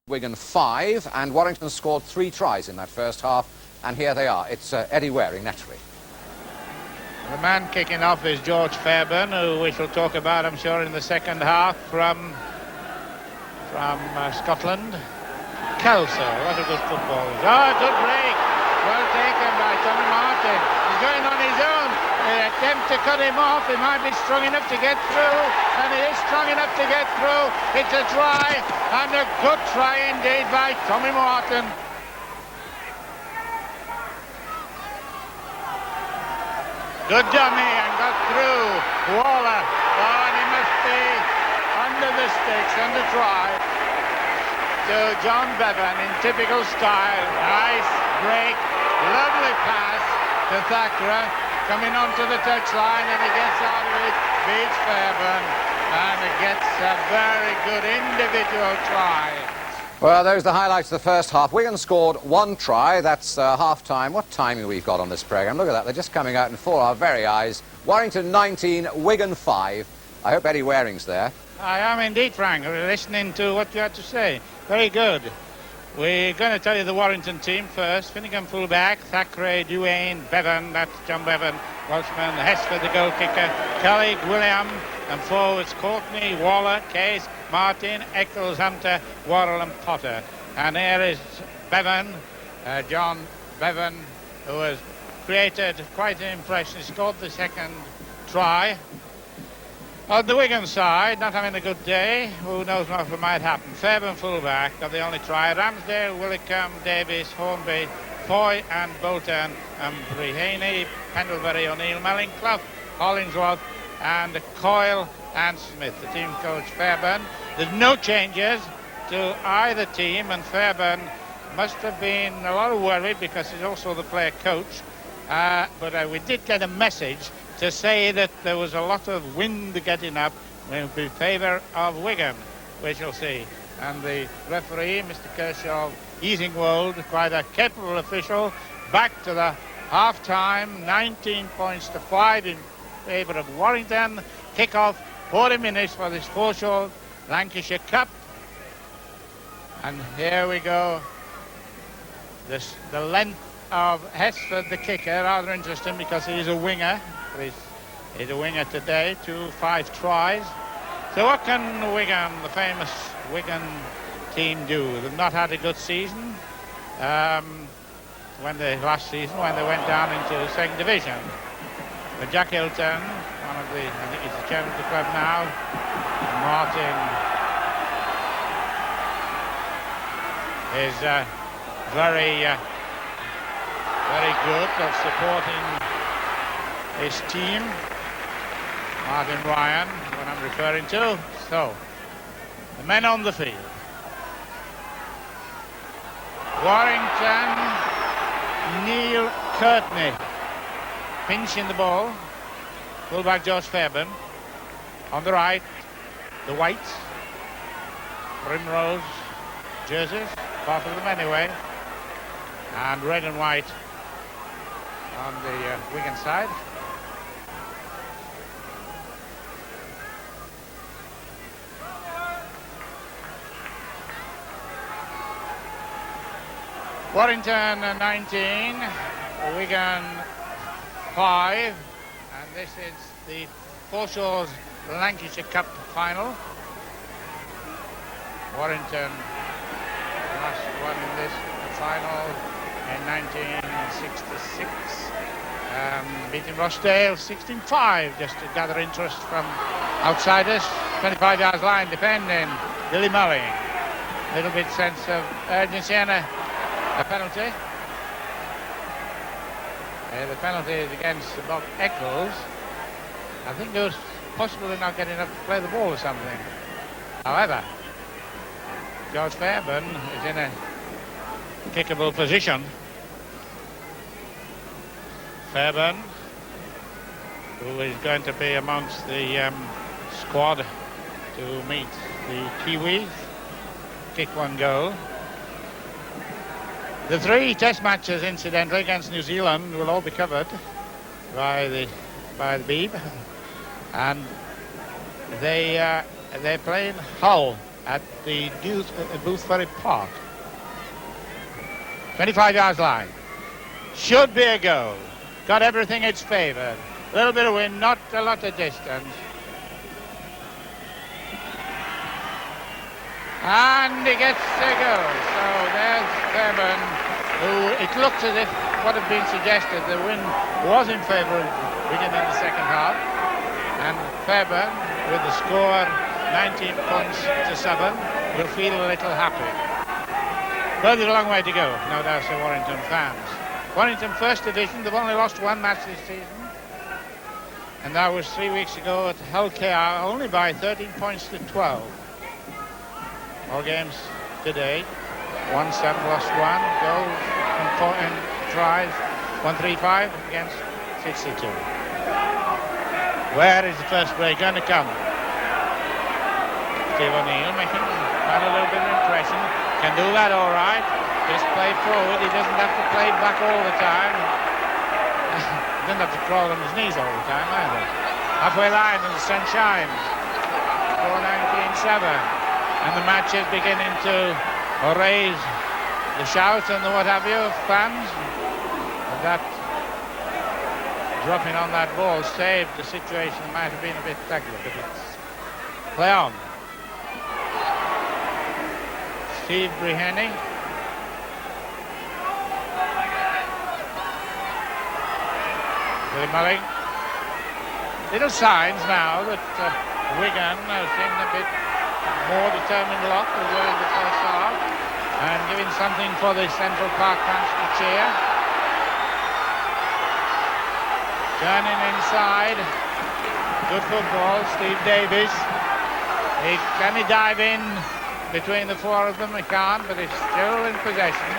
Wigan 5, and Warrington scored 3 tries in that first half, and here they are. It's Eddie Waring, naturally. The man kicking off is George Fairbairn, who we shall talk about, I'm sure, in the second half, from Scotland. Kelso, what a good football. Oh, good break. Well taken by Tommy Martin. He's going on his own. An attempt to cut him off. He might be strong enough to get through, and he is strong enough to get through. It's a try, and a good try indeed by Tommy Martin. Good dummy, and got through. Waller. Oh, and he must be under the sticks, and the try to John Bevan in typical style. Nice break, lovely pass to Thakra, coming onto the touchline, and he gets out of it, beats Fairbairn, and it gets a very good individual try. Well, those are the highlights of the first half. Wigan scored 1 try. That's half-time. What timing we've got on this programme. Look at that. They're just coming out before our very eyes. Warrington 19, Wigan 5. I hope Eddie Waring's there. I am indeed, Frank. We're listening to what you had to say. Very good. We're going to tell you the Warrington team first. Finnegan fullback, Thackeray, Duane, Bevan, that's John Bevan, Welshman, Hesford the goal kicker, Kelly, William, and forwards Courtney, Waller, Case, Martin, Eccles, Hunter, Worrell and Potter. And here is Bevan, John Bevan, who has created quite an impression. He scored the second try. On the Wigan side, not having a good day, who knows what might happen. Fairbairn fullback got the only try. Ramsdale, Willicombe, Davis, Hornby, Foy and Bolton, and Brehaney, Pendlebury, O'Neill, Melling, Clough, Hollingsworth, and Coyle and Smith. The team coach Fairbairn. There's no changes to either team, and Fairbairn must have been a lot of worried because he's also the player coach. But we did get a message to say that there was a lot of wind getting up in favour of Wigan. We shall see. And the referee, Mr. Kershaw, Easingwold, quite a capable official, back to the half-time, 19 points to 5 in favour of Warrington. Kick-off, 40 minutes for this Foreshore Lancashire Cup. And here we go. The length of Hesford, the kicker, rather interesting because he's a winger. He's a winger today, 5 tries. So what can Wigan, the famous Wigan team, do? They've not had a good season last season when they went down into the second division. But Jack Hilton, I think he's the chairman of the club now, Martin is very good of supporting his team. Martin Ryan, what I'm referring to. So, the men on the field. Warrington, Neil Courtney, pinching the ball. Fullback George Fairbairn. On the right, the Whites, Primrose jerseys, part of them anyway. And red and white on the Wigan side. Warrington 19, Wigan 5, and this is the Foreshores Lancashire Cup final. Warrington last won in this final in 1966, beating Rochdale 16-5, just to gather interest from outsiders. 25 yards line defending, Billy Mulling. A little bit sense of urgency and a penalty. The penalty is against Bob Eccles. I think it was possibly not getting enough to play the ball or something. However, George Fairbairn is in a kickable position. Fairbairn, who is going to be amongst the squad to meet the Kiwis, kick 1 goal. The 3 test matches, incidentally, against New Zealand will all be covered by the Beeb, and they play in Hull at the Boothbury Park. 25 yards line. Should be a goal. Got everything it's favoured. A little bit of wind, not a lot of distance. And he gets a goal. So there's Fairbairn, who it looks as if what had been suggested, the wind was in favour of Wigan in the second half. And Fairbairn, with the score 19 points to 7, will feel a little happy. But there's a long way to go, no doubt, to Warrington fans. Warrington First Division, they've only lost one match this season. And that was 3 weeks ago at Hull KR, only by 13 points to 12. All games today. 1-7, lost 1. Goals and tries 135 against 62. Where is the first break going to come? Steve O'Neill making quite a little bit of impression. Can do that all right. Just play forward. He doesn't have to play back all the time. He doesn't have to crawl on his knees all the time either. Halfway line and the sun shines. Score 19-7. And the match is beginning to raise the shouts and the what have you of fans. And that dropping on that ball saved the situation. It might have been a bit ugly, but it's play on. Steve Breheny. Billy Mulling. Little signs now that Wigan seem a bit more determined lot than were in the first half, and giving something for the Central Park fans to cheer. Turning inside. Good football, Steve Davies. Can he dive in between the four of them? He can't, but he's still in possession.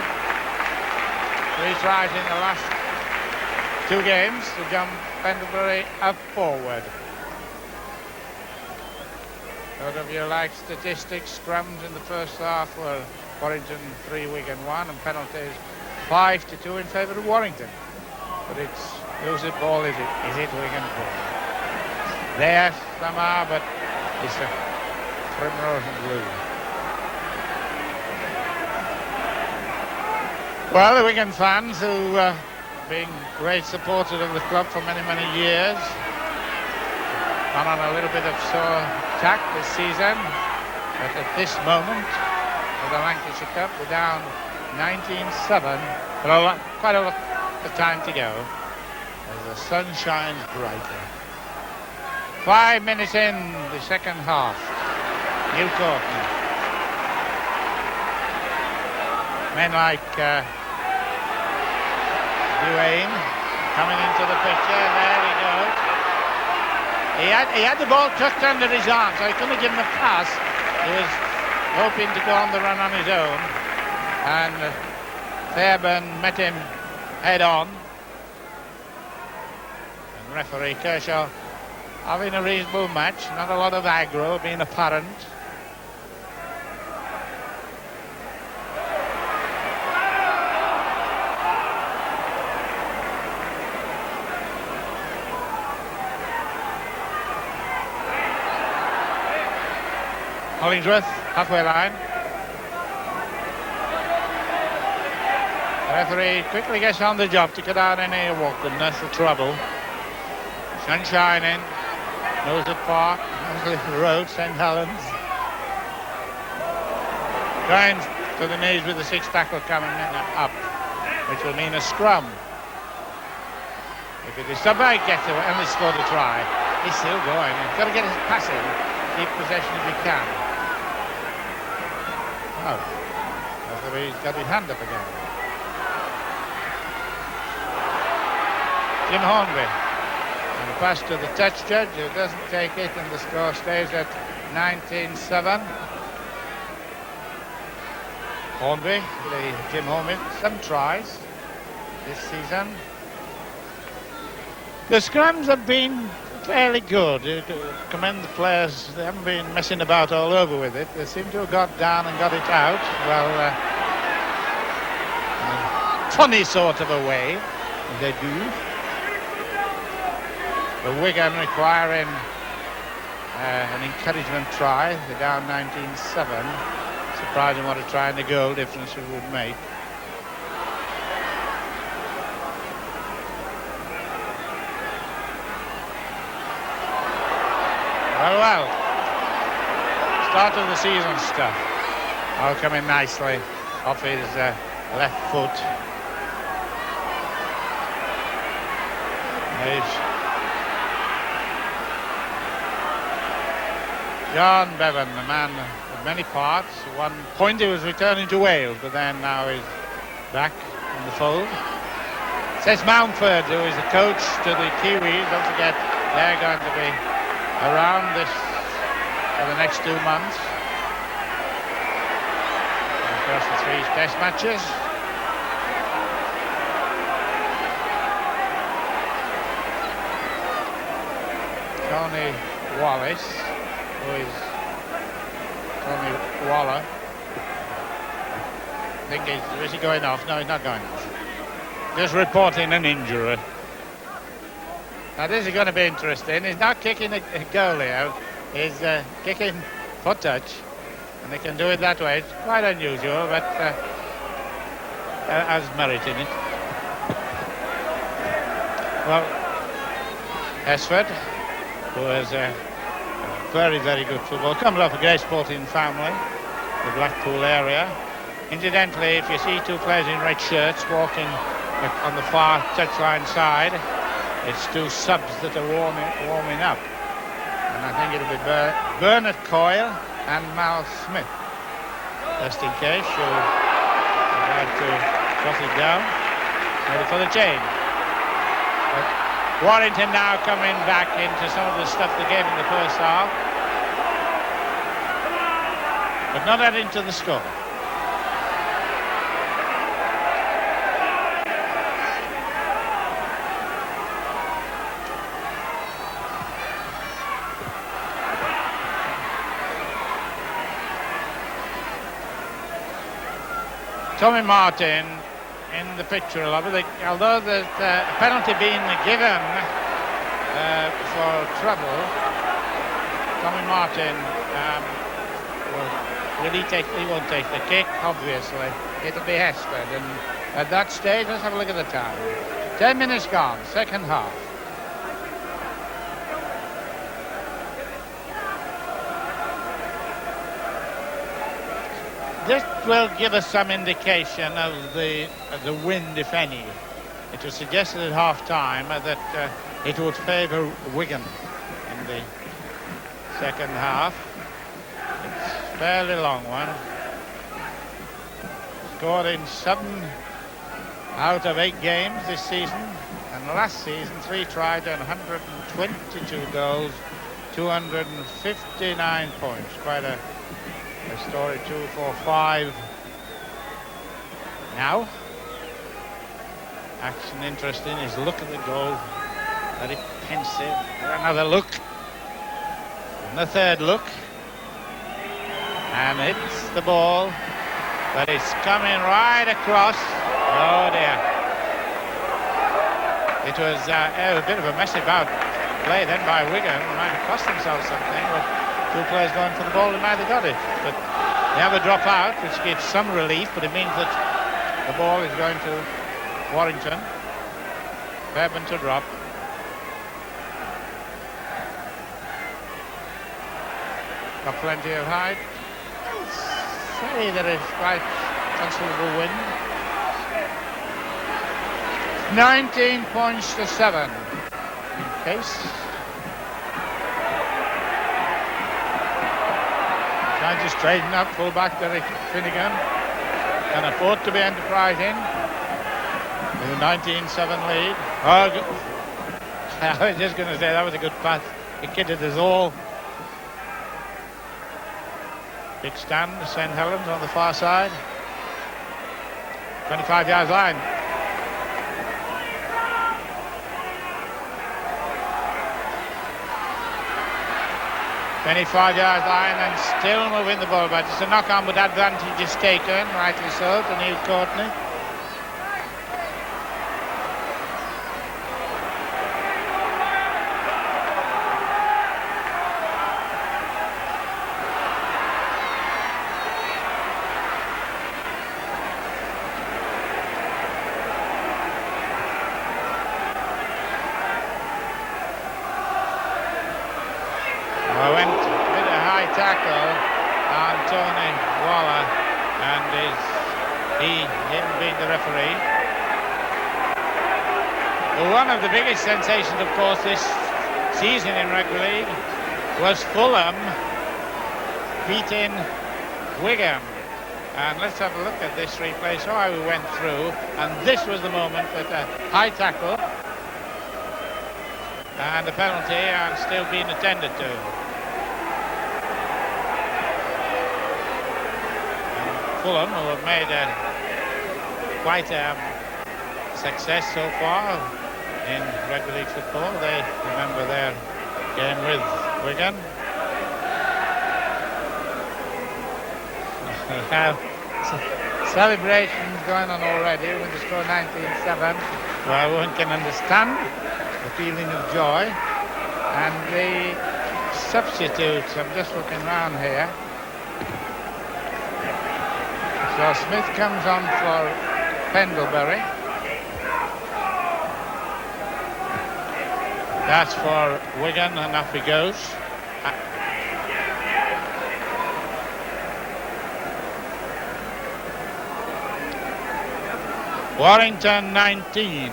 He's right in the last two games to jump Pendlebury up forward. Those of you like statistics, scrums in the first half were Warrington 3, Wigan 1, and penalties 5-2 in favour of Warrington. But it's whose it ball is it? Is it Wigan ball? There some are, but it's a primrose and blue. Well, the Wigan fans who being great supporters of the club for many, many years, gone on a little bit of sore tack this season, but at this moment of the Lancashire Cup, we're down 19-7, but quite a lot of time to go as the sun shines brighter. 5 minutes in the second half. Neil Courtney. Men like Duane coming into the picture. There he goes. He had the ball tucked under his arm, so he couldn't give him a pass. He was hoping to go on the run on his own, and Fairbairn met him head on. And referee Kershaw having a reasonable match, not a lot of aggro being apparent. Hollingsworth, halfway line. The referee quickly gets on the job to cut out any awkwardness or trouble. Sun shining. Knows it Park, Knowsley Road, St Helens. Going to the knees with the sixth tackle coming in up, which will mean a scrum. If it is somebody gets away and they scored a try, he's still going. He's got to get his pass in, keep possession if he can. Oh, he's got his hand up again. Jim Hornby. And the pass to the touch judge, who doesn't take it, and the score stays at 19-7. Hornby, Jim Hornby, some tries this season. The scrums have been fairly good. To commend the players, they haven't been messing about all over with it. They seem to have got down and got it out. Well, funny sort of a way, they do. The Wigan requiring an encouragement try. They're down 19-7. Surprising what a try and a goal difference it would make. Well, start of the season stuff. All coming nicely off his left foot. There's John Bevan, a man of many parts. At one point he was returning to Wales, but then now he's back in the fold. Says Mountford, who is the coach to the Kiwis. Don't forget, they're going to be around this for the next 2 months. And of course, the 3 test matches. Tony Wallace, who is Tony Waller. I think is he going off? No, he's not going off. Just reporting an injury. Now this is going to be interesting. He's not kicking a goalie out. He's kicking foot touch, and they can do it that way. It's quite unusual, but has merit in it. Well, Esford, who is a very, very good football, comes off a great sporting family, the Blackpool area. Incidentally, if you see 2 players in red shirts walking on the far touchline side, it's 2 subs that are warming up. And I think it'll be Bernard Coyle and Mal Smith. Just in case you'll like to shut it down. Ready for the change. But Warrington now coming back into some of the stuff they gave in the first half. But not adding to the score. Tommy Martin in the picture a lot, although there's a penalty being given for trouble, Tommy Martin he won't take the kick, obviously. It'll be Hesford, and at that stage, let's have a look at the time. 10 minutes gone, second half. This will give us some indication of the wind, if any. It was suggested at half-time that it would favour Wigan in the second half. It's a fairly long one. Scored in 7 out of 8 games this season, and last season 3 tried and 122 goals, 259 points. Quite a story. 2, 4, 5 now. Action interesting. His look at the goal, very pensive. Another look, and the third look, and it's the ball, but it's coming right across. Oh dear! It was a bit of a messy bout play then by Wigan. Might have cost themselves something, but 2 players going for the ball and neither got it. But they have a drop out, which gives some relief, but it means that the ball is going to Warrington. Fairbairn to drop. Got plenty of height. Say that it's quite considerable win. 19 points to 7 in case. Trying to straighten up, full-back Derek Finnegan. Can afford to be enterprising with a 19-7 lead. Oh, I was just going to say that was a good pass. He kidded us all. Big stand, St. Helens on the far side. 25 yards line. Yards line and still moving the ball, but it's a knock-on, but advantage is taken, rightly so, to Neil Courtney. collar, and him being the referee. Well, one of the biggest sensations, of course, this season in rugby league was Fulham beating Wigan. And let's have a look at this replay. So I went through, and this was the moment that a high tackle and a penalty are still being attended to. And Fulham, who have made quite a success so far in rugby league football, they remember their game with Wigan. Celebrations going on already with the score 19-7. Well, one can understand the feeling of joy. And the substitutes, I'm just looking around here. So Smith comes on for Pendlebury. That's for Wigan, and off he goes. Warrington 19,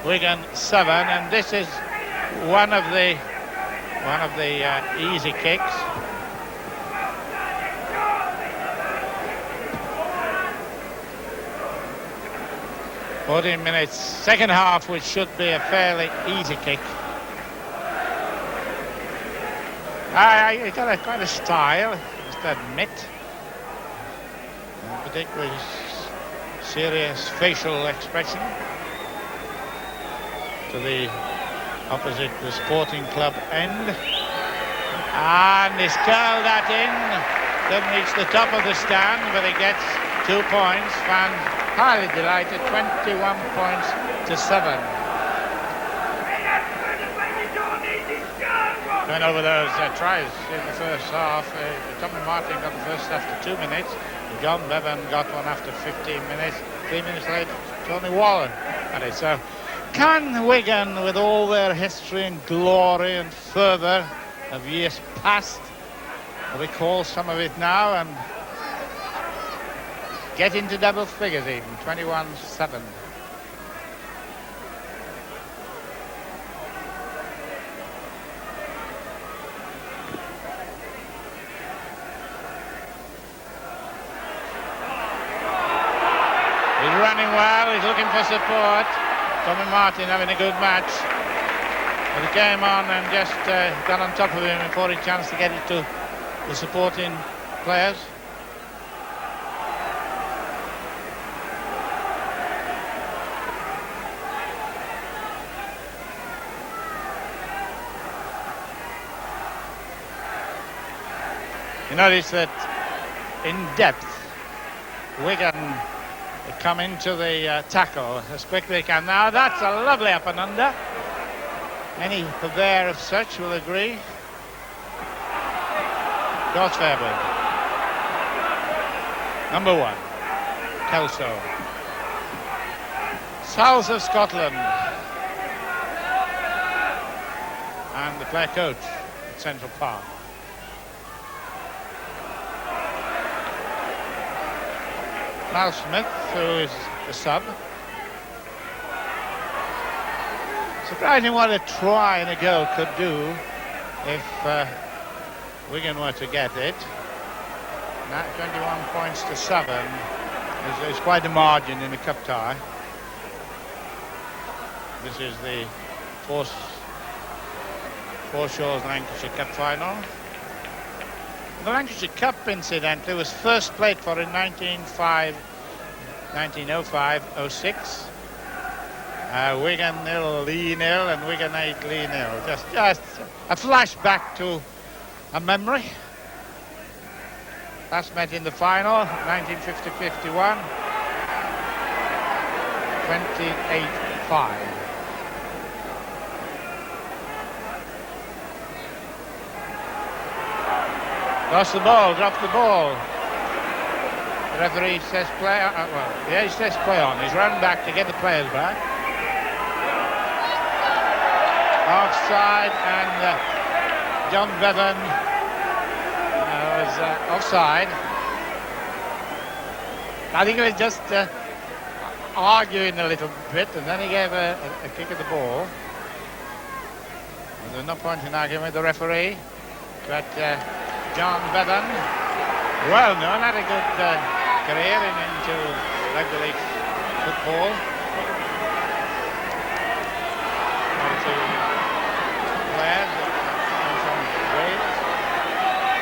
Wigan 7, and this is one of the easy kicks. "14 minutes, second half, which should be a fairly easy kick." He got a quite a style, I must admit, particularly serious facial expression to the opposite, the Sporting Club end, and he's curled that in. Doesn't reach the top of the stand, but he gets 2 points. Fans highly delighted. 21 points to 7. Going over those tries in the first half. Tommy Martin got the first after 2 minutes. John Bevan got one after 15 minutes. 3 minutes later, Tony Wallen had it. So, can Wigan, with all their history and glory and fervour of years past, recall some of it now and get into double figures even? 21-7. Running well, he's looking for support. Tommy Martin having a good match. But he came on and just got on top of him before he had a chance to get it to the supporting players. You notice that in depth, Wigan come into the tackle as quickly as they can. Now that's a lovely up and under. Any purveyor of such will agree. George Fairburn. Number 1, Kelso. South of Scotland. And the player coach at Central Park. Now Smith, who is the sub. Surprising what a try and a goal could do if Wigan were to get it. Now 21 points to 7 is quite a margin in the cup tie. This is the Foreshores Lancashire Cup final. The Lancashire Cup, incidentally, was first played for in 1905-06. Wigan 0, Lee 0, and Wigan 8, Lee 0. Just a flashback to a memory. Last met in the final, 1950-51, 28-5. Lost the ball, dropped the ball. The referee says play on. He says play on. He's run back to get the players back. Offside, and John Bevan was offside. I think he was just arguing a little bit, and then he gave a kick at the ball. There's no point in arguing with the referee, but John Bevan, well known, had a good career into rugby league football. One or two players from Wales.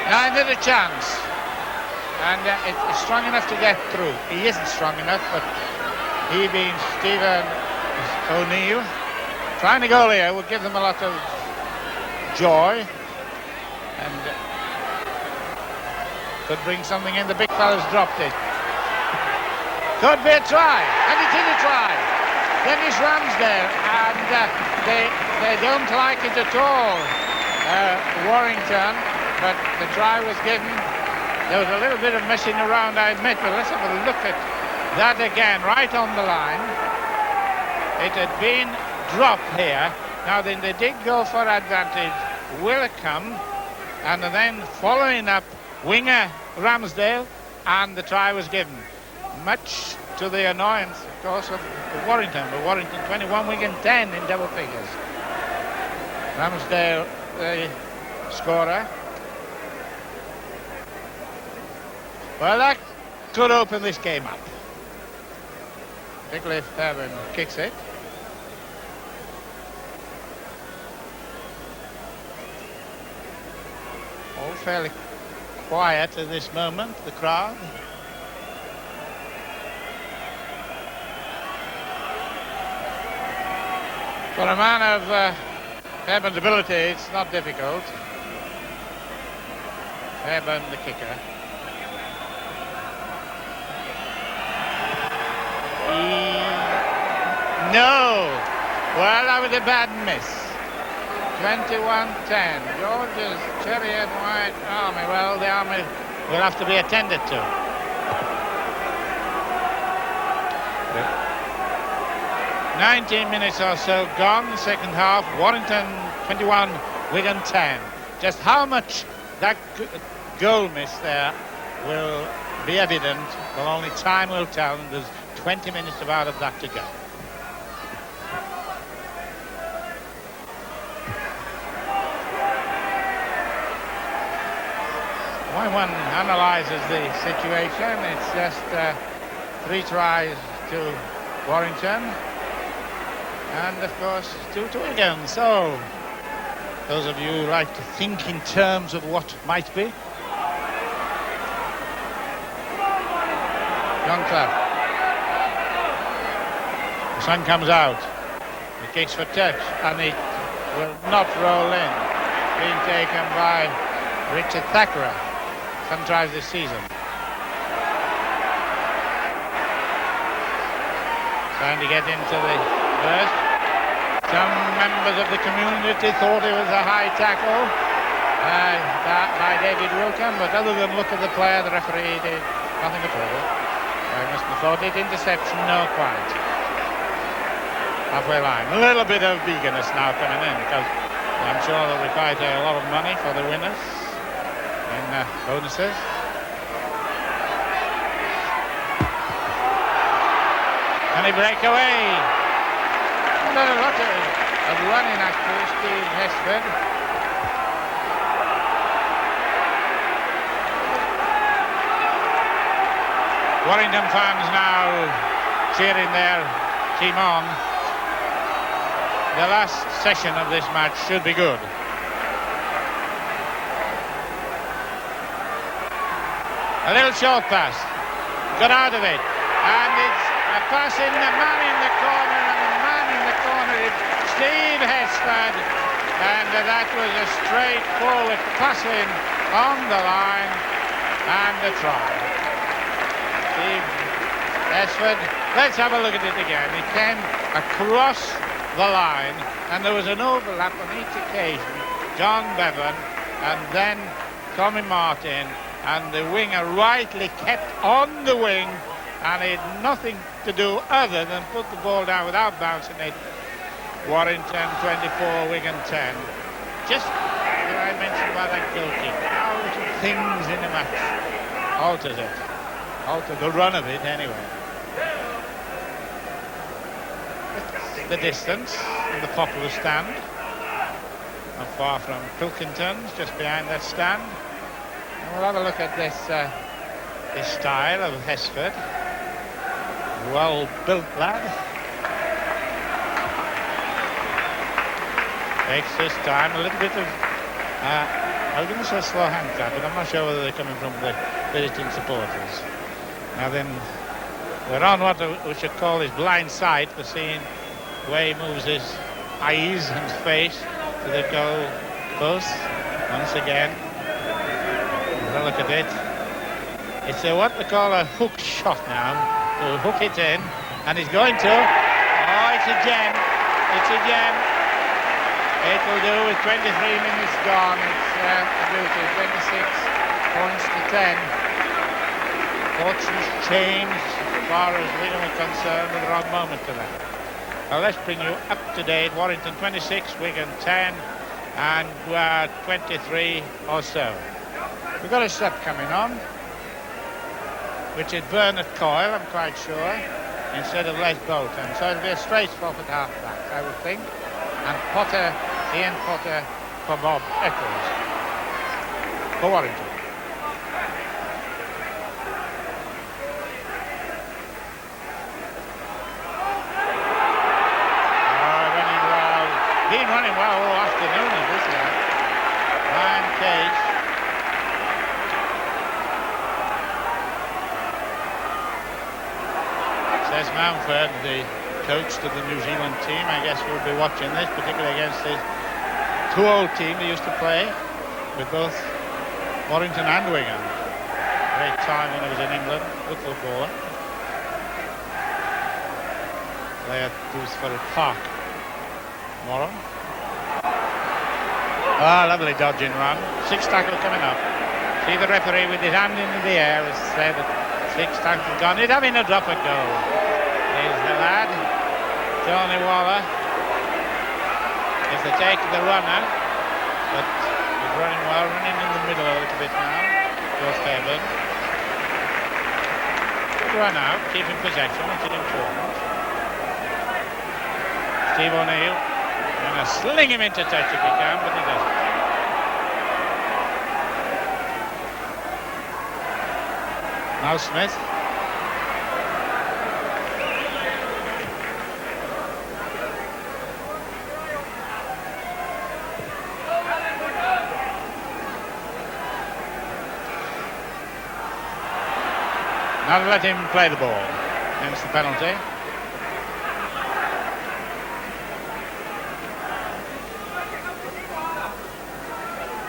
Now another chance, and it's strong enough to get through. He isn't strong enough, but he being Stephen O'Neill, trying to goal here would give them a lot of joy, and could bring something in. The big fella's dropped it. Could be a try, and it is a try. Dennis Ramsdale, and they don't like it at all, Warrington, but the try was given. There was a little bit of messing around, I admit, but let's have a look at that again, right on the line. It had been dropped here. Now then, they did go for advantage. Willicombe, and then following up winger Ramsdale, and the try was given. Much to the annoyance, of course, of Warrington. But Warrington 21, Wigan 10 in double figures. Ramsdale, the scorer. Well, that could open this game up, particularly if Fairbairn kicks it. All fairly quiet at this moment, the crowd. For a man of Fairbairn's ability, it's not difficult. Fairbairn, the kicker. No! Well, that was a bad miss. 21-10. George's Cherry and White Army. Well, the Army will have to be attended to. Yeah. 19 minutes or so gone, second half. Warrington 21, Wigan 10. Just how much that goal miss there will be evident. Well, only time will tell, and there's 20 minutes about of that to go. When one analyses the situation, it's just 3 tries to Warrington, and of course 2 to Wigan. So, those of you who like to think in terms of what might be. John Clough. The sun comes out. He kicks for touch, and it will not roll in. Being taken by Richard Thackeray. Some tries this season. Trying to get into the burst. Some members of the community thought it was a high tackle by David Wilkham, but other than look at the player, the referee did nothing at all. I must have thought it interception, no quite. Halfway line. A little bit of eagerness now coming in, because I'm sure they'll require a lot of money for the winners. In bonuses. Can he break away? Not a lot of running actually, Steve Hesford. Warrington fans now cheering their team on. The last session of this match should be good. A little short pass, got out of it, and it's a pass in the man in the corner, and the man in the corner is Steve Hesford, and that was a straightforward pass in on the line, and a try. Steve Hesford, let's have a look at it again. It came across the line, and there was an overlap on each occasion. John Bevan, and then Tommy Martin, and the winger rightly kept on the wing, and he had nothing to do other than put the ball down without bouncing it. Warrington 24, Wigan 10. Just what I mentioned about that goal kick. How little things in a match alters it. altered the run of it anyway. The distance in the popular stand, not far from Pilkington's, just behind that stand. And we'll have a look at this style of Hesford. Well-built lad. Takes this time a little bit of I was going to say slow hand clap, but I'm not sure whether they're coming from the visiting supporters. Now then, we're on what we should call his blind sight for seeing the way he moves his eyes and his face to the goal post. Once again, have a look at it. It's what they call a hook shot now. To hook it in, and he's going to. Oh, it's a gem. It's a gem. It will do with 23 minutes gone. It's a beauty. 26 points to 10. Fortunes changed as far as Wigan are concerned with the wrong moment to that. Now let's bring you up to date. Warrington 26, Wigan 10, and 23 or so. We've got a sub coming on, which is Bernard Coyle, I'm quite sure, instead of Les Bolton. So it'll be a straight swap at half-back, I would think. And Potter, Ian Potter for Bob Eccles. For Warrington. Running well. Been running well all afternoon of this lad. Ryan Case. Says Mountford, the coach to the New Zealand team, I guess we'll be watching this, particularly against this two old team they used to play with both Warrington and Wigan. Great time when he was in England, good footballer. Play at Dewsbury Park tomorrow. Ah, lovely dodging run. 6 tackle coming up. See the referee with his hand in the air has said that 6 tackle gone. He's having a drop at goal. Here's the lad, Tony Waller. If they take the runner, but he's running well, running in the middle a little bit now. George Fairburn. Good run out, keeping possession, which is important. Steve O'Neill, going to sling him into touch if he can, but he doesn't. Now Smith. Now let him play the ball. Hence the penalty.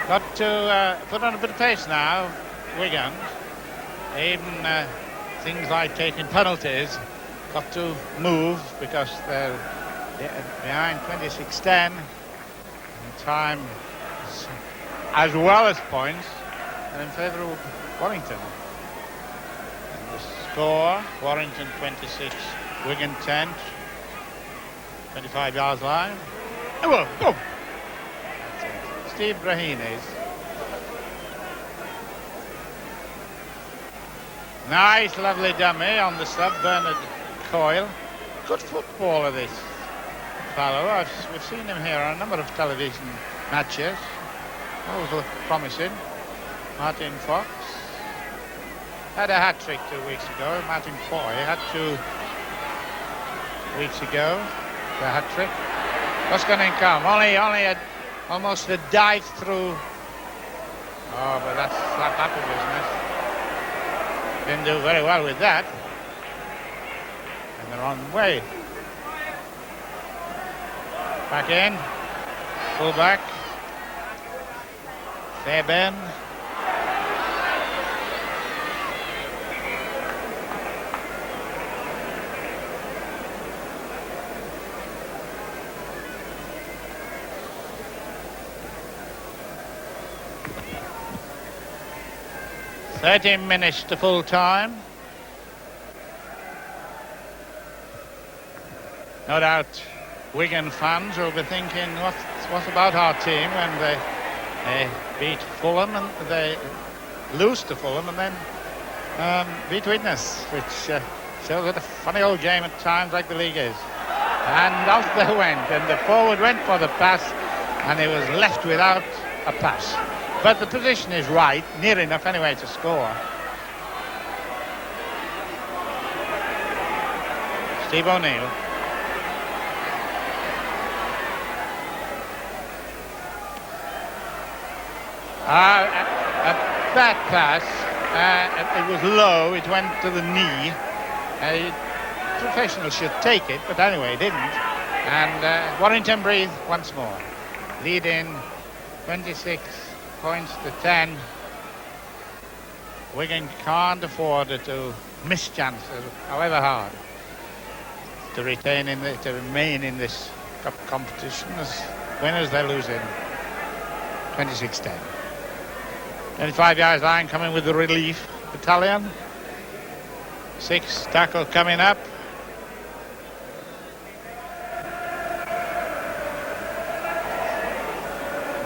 Got to put on a bit of pace now, Wigan. Even things like taking penalties got to move because they're behind 26-10 and time as well as points are in favour of Warrington. Score, Warrington 26, Wigan 10, 25 yards line. Oh, boom! Steve Brahines. Nice, lovely dummy on the sub, Bernard Coyle. Good footballer, this fellow. We've seen him here on a number of television matches. Always looked promising. Martin Fox. Had a hat-trick 2 weeks ago. Martin Foy had 2 weeks ago. The hat-trick. What's going to come? Only almost a dive through. Oh, but that's slap apple business. Didn't do very well with that. And they're on the way. Back in. Full back. Fairbairn. "13 minutes to full time." No doubt Wigan fans will be thinking, what about our team when they beat Fulham and they lose to Fulham and then beat witness, which shows what a funny old game at times like the league is. And off they went, and the forward went for the pass, and he was left without a pass. But the position is right, near enough anyway to score. Steve O'Neill. That pass, it was low, it went to the knee. A professional should take it, but anyway, didn't. And Warrington breathe once more. Lead in 26 points to 10. Wigan can't afford to miss chances, however hard, to remain in this cup competition. As winners, they're losing 26-10. 25 yards line coming with the relief battalion. 6 tackle coming up.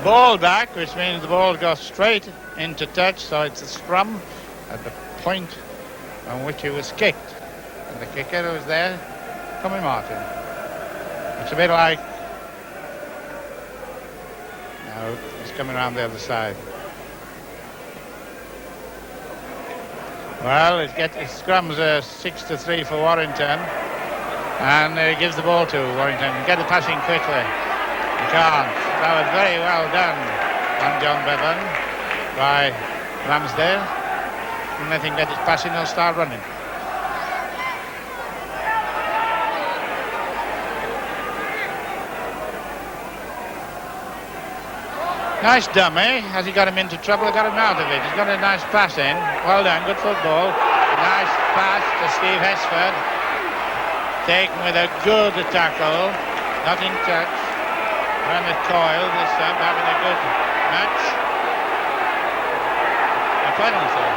Ball back, which means the ball goes straight into touch, so it's a scrum at the point on which it was kicked. And the kicker was there, Tommy Martin. It's a bit like... No, he's coming around the other side. Well, it scrums 6-3 for Warrington, and it gives the ball to Warrington. Get the passing quickly. You can't. That was very well done on John Bevan by Ramsdale. And let him get his passing, he'll start running. Nice dummy. Has he got him into trouble? Got him out of it. He's got a nice pass in. Well done. Good football. Nice pass to Steve Hesford. Taken with a good tackle. Not in touch. Bernard Coyle this time having a good match. A penalty.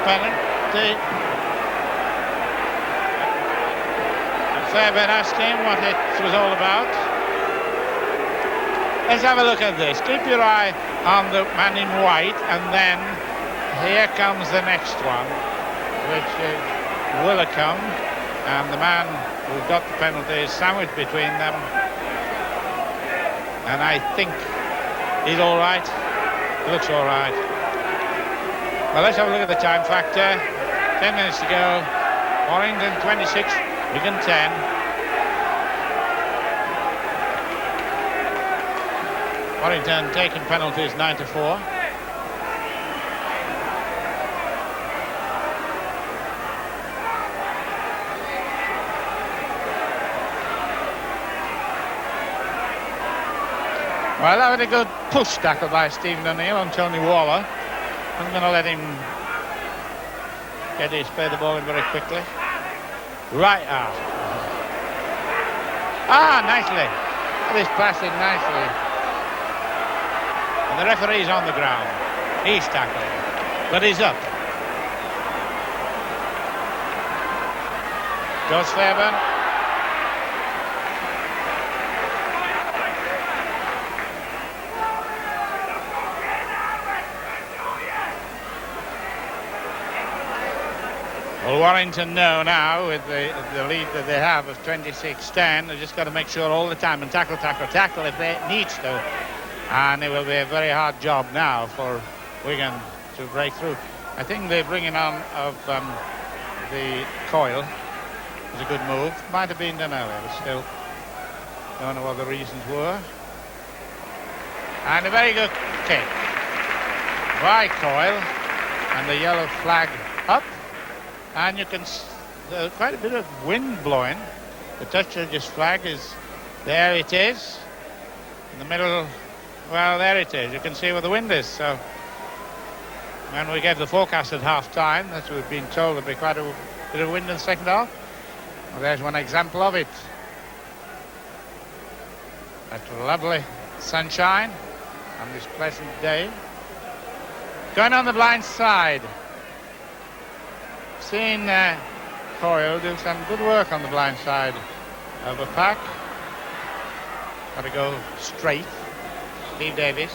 Penalty. Fairbairn asked him what it was all about. Let's have a look at this. Keep your eye on the man in white, and then here comes the next one, which is Willicombe, and the man who got the penalty is sandwiched between them. And I think he's all right. He looks all right. Well, let's have a look at the time factor. 10 minutes to go. Warrington 26, Wigan 10. Warrington taking penalties 9-4. Well, that was a good push tackle by Stephen O'Neill on Tony Waller. I'm going to let him play the ball in very quickly. Right out. Nicely. That is passing nicely. And the referee's on the ground. He's tackling, but he's up. Goes Fairbairn. Well, Warrington know now, with the lead that they have of 26-10, they've just got to make sure all the time and tackle if they need to. And it will be a very hard job now for Wigan to break through. I think the bringing on of the Coyle was a good move. Might have been done earlier, but still don't know what the reasons were. And a very good kick by Coyle, and the yellow flag up. And you can quite a bit of wind blowing. The touch of this flag is there. It is in the middle. Well, there it is. You can see where the wind is. So when we gave the forecast at half-time, that we've been told there'll be quite a bit of wind in the second half. Well, there's one example of it. That lovely sunshine on this pleasant day. Going on the blind side. Seen Coyle do some good work on the blind side of a pack. Got to go straight. Steve Davis.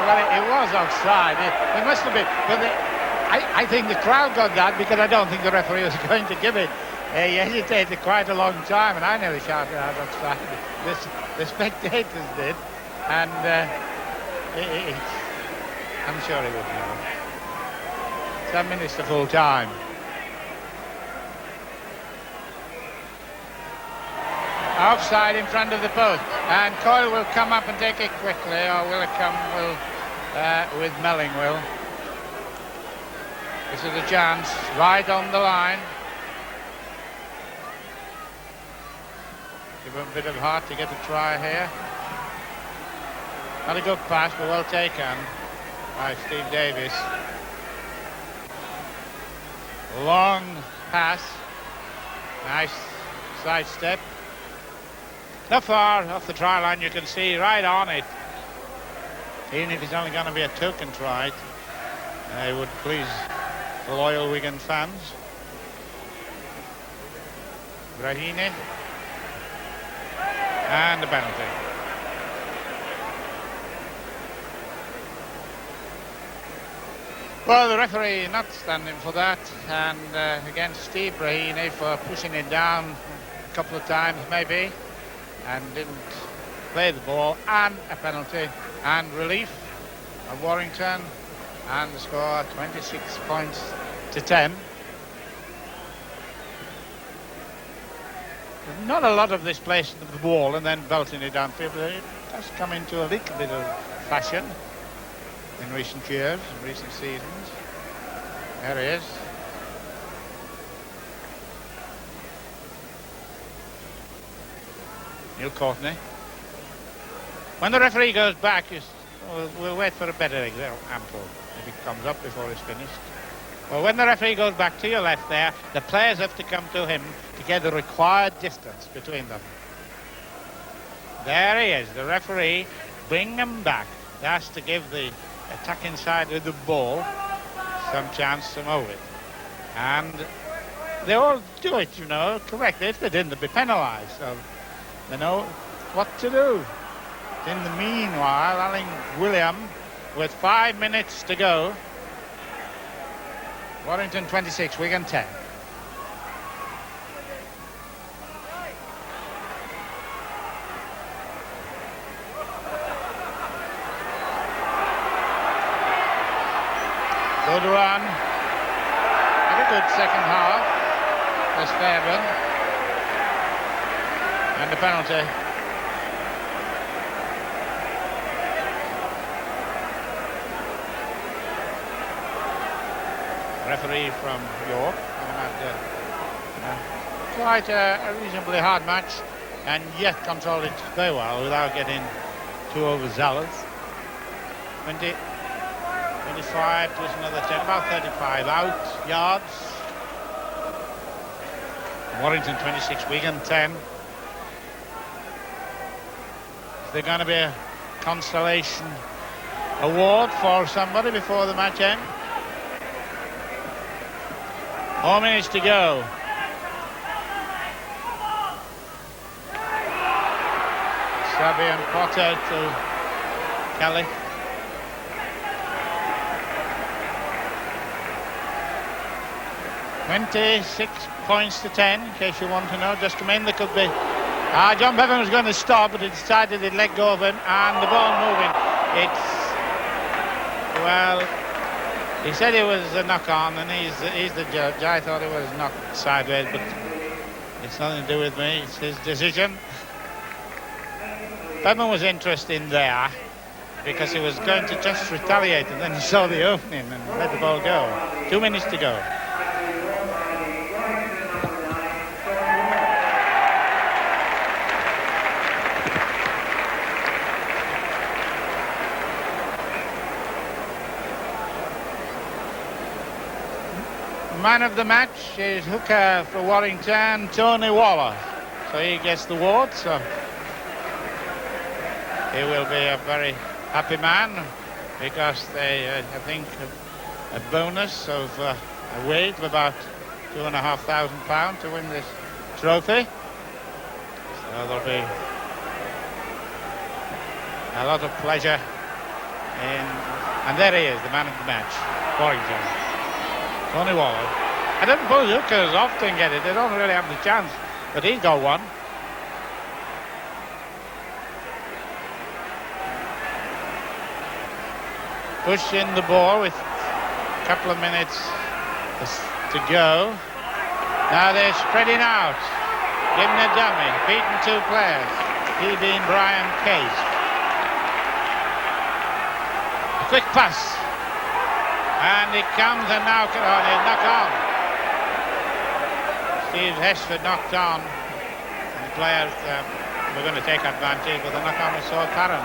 well, it was offside. It must have been. But I think the crowd got that because I don't think the referee was going to give it. He hesitated quite a long time, and I nearly shouted out offside. The spectators did, and I'm sure he would know. 10 minutes to full time. Offside in front of the post, and Coyle will come up and take it quickly, or will it come with Melling will. This is a chance right on the line. Give him a bit of heart to get a try here. Not a good pass, but well taken by Steve Davis. Long pass. Nice side step. Not far off the try line, you can see right on it. Even if it's only going to be a token try, it would please the loyal Wigan fans. Brahini. And the penalty. Well, the referee not standing for that, and against Steve Brahini for pushing it down a couple of times maybe, and didn't play the ball, and a penalty, and relief of Warrington, and the score 26 points to 10. Not a lot of this placing of the ball and then belting it downfield, but it does come into a little bit of fashion in recent years, in recent seasons. There he is. Neil Courtney. When the referee goes back, we'll wait for a better example if it comes up before it's finished. Well, when the referee goes back to your left there, the players have to come to him to get the required distance between them. There he is, the referee. Bring him back. He has to give the attacking side with the ball some chance to move it. And they all do it, you know, correctly. If they didn't, they'd be penalised. So they know what to do. In the meanwhile, Alan William, with 5 minutes to go. Warrington 26, Wigan 10. Good run. Very good second half. That's Fairbairn. And the penalty. Referee from York, had quite a reasonably hard match, and yet controlled it very well without getting too overzealous. 20, 25 plus another 10, about 35 out yards. Warrington 26, Wigan 10. Is there going to be a consolation award for somebody before the match ends? 4 minutes to go. Sabi and Potter to Kelly. (26 points to 10), in case you want to know. Just come in, there could be... John Bevan was going to stop, but he decided he'd let go of him, and the ball moving. It's... well... he said it was a knock-on, and he's the judge. I thought it was knocked sideways, but it's nothing to do with me. It's his decision. Bevan was interested in there because he was going to just retaliate, and then he saw the opening and let the ball go. 2 minutes to go. Man of the match is hooker for Warrington, Tony Waller. So he gets the award, so he will be a very happy man because they, I think, a bonus of a weight of about £2,500 to win this trophy. So there'll be a lot of pleasure And there he is, the man of the match, Warrington. Tony Waller. I don't suppose hookers often get it. They don't really have the chance, but he's got one. Push in the ball with a couple of minutes to go. Now they're spreading out. Giving a dummy. Beaten 2 players. He being Brian Case. A quick pass. And it comes and now knock on. Steve Hesford knocked on. And the players were going to take advantage, but the knock on was so apparent.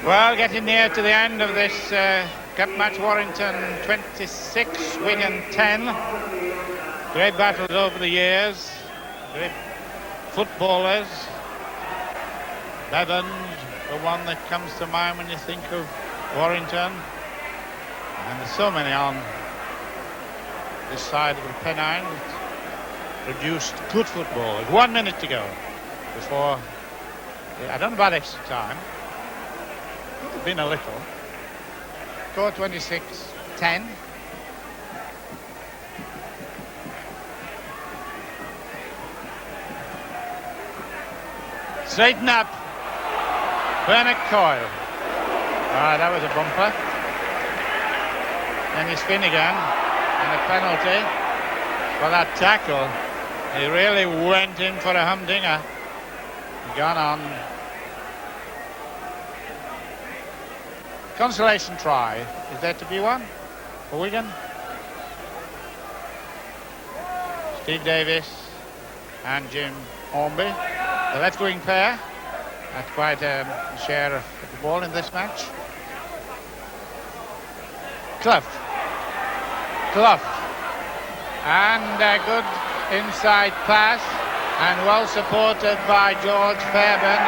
Well, getting near to the end of this cup match, Warrington 26, Wigan 10. Great battles over the years, great footballers. Bevan's the one that comes to mind when you think of Warrington. And there's so many on this side of the Pennine that produced good footballers. 1 minute to go before, I don't know about extra time. It's been a little. Score 26-10. Straighten up. Bernard Coyle. That was a bumper. Dennis Finnegan. And a penalty for that tackle. He really went in for a humdinger. Gone on. Consolation try. Is there to be one for Wigan? Steve Davis and Jim Hornby, the left wing pair. That's quite a share of the ball in this match. Clough. And a good inside pass and well supported by George Fairbairn.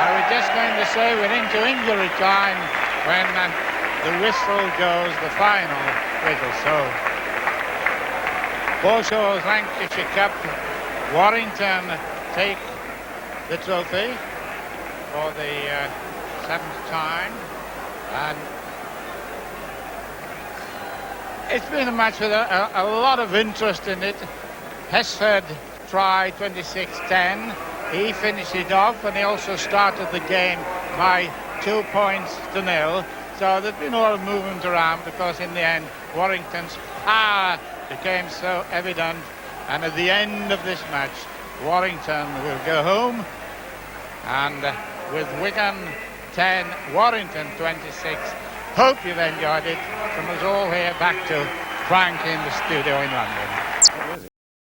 I was just going to say we're into injury time when the whistle goes, the final whistle. So, Borshaw's Lancashire Cup, Warrington take the trophy for the 7th time. And it's been a match with a lot of interest in it. Hesford tried 26-10. He finished it off, and he also started the game by 2 points to 0. So there's been a lot of movement around because in the end Warrington's power became so evident, and at the end of this match Warrington will go home, and with Wigan 10, Warrington 26. Hope you've enjoyed it. From us all here, back to Frank in the studio in London.